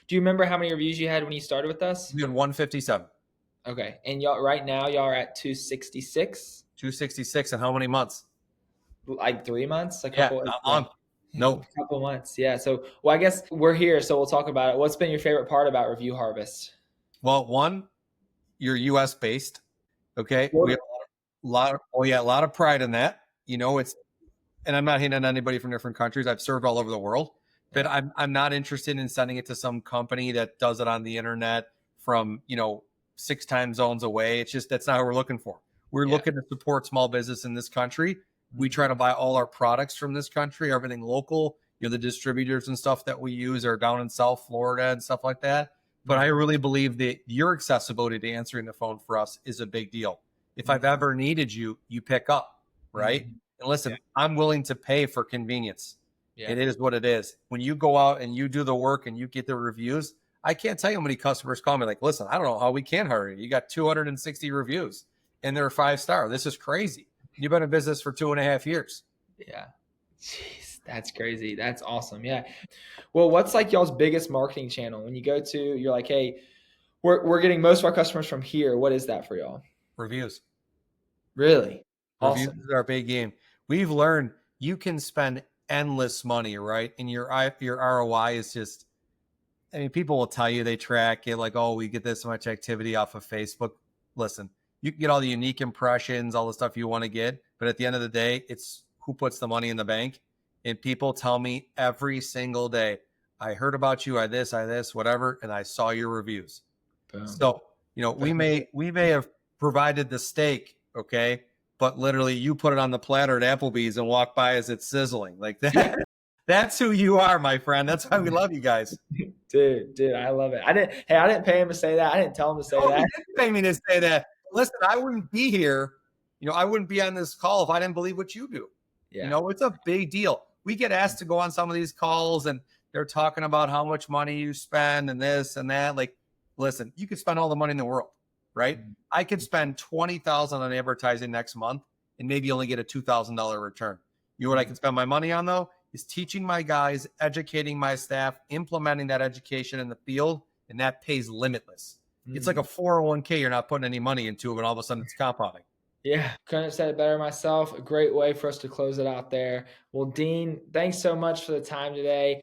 Do you remember how many reviews you had when you started with us? We had 157. Okay. And y'all right now y'all are at 266? 266 in how many months? Like 3 months? A Yeah, couple not yeah. long. Nope. A couple months. Yeah. So well, I guess we're here, so we'll talk about it. What's been your favorite part about Review Harvest? Well, one, you're US based. Okay. We Florida. have a lot of pride in that. And I'm not hating on anybody from different countries. I've served all over the world, but Yeah. I'm not interested in sending it to some company that does it on the internet from, 6 time zones away. It's just, that's not what we're looking for. We're Yeah. looking to support small business in this country. We Mhm. try to buy all our products from this country, everything local. The distributors and stuff that we use are down in South Florida and stuff like that. But I really believe that your accessibility to answering the phone for us is a big deal. If I've ever needed you, you pick up, right? Mhm. And Yeah. listen, I'm willing to pay for convenience. Yeah. It is what it is. When you go out and you do the work and you get the reviews, I can't tell you how many customers call me like, listen, I don't know how we can hire you. You got 260 reviews and they're 5-star. This is crazy. You've been in business for 2.5 years. Yeah. Jeez, that's crazy. That's awesome. Yeah. Well, what's like y'all's biggest marketing channel? When you go to, you're like, hey, we're getting most of our customers from here. What is that for y'all? Reviews. Really? Reviews Awesome. is our big game. We've learned you can spend endless money, right? And your ROI is just, I mean, people will tell you they track it like, oh, we get this much activity off of Facebook. Listen, you can get all the unique impressions, all the stuff you want to get. But at the end of the day, it's who puts the money in the bank. And people tell me every single day, I heard about you, I this, whatever, and I saw your reviews. Boom. So, we may have provided the steak, okay, but literally you put it on the platter at Applebee's and walk by as it's sizzling. Like that. Yeah. That's who you are, my friend. That's why we love you guys. Dude, I love it. I didn't pay him to say that. I didn't tell him to say No, you that. didn't pay me to say that. Listen, I wouldn't be here. I wouldn't be on this call if I didn't believe what you do. Yeah. It's a big deal. We get asked to go on some of these calls and they're talking about how much money you spend and this and that. Like, listen, you could spend all the money in the world, right? I could spend $20,000 on advertising next month and maybe only get a $2,000 return. You know what I can spend my money on though? Is teaching my guys, educating my staff, implementing that education in the field, and that pays limitless. It's like a 401k you're not putting any money into, and all of a sudden it's compounding. Yeah, couldn't have said it better myself. A great way for us to close it out there. Well, Dean, thanks so much for the time today.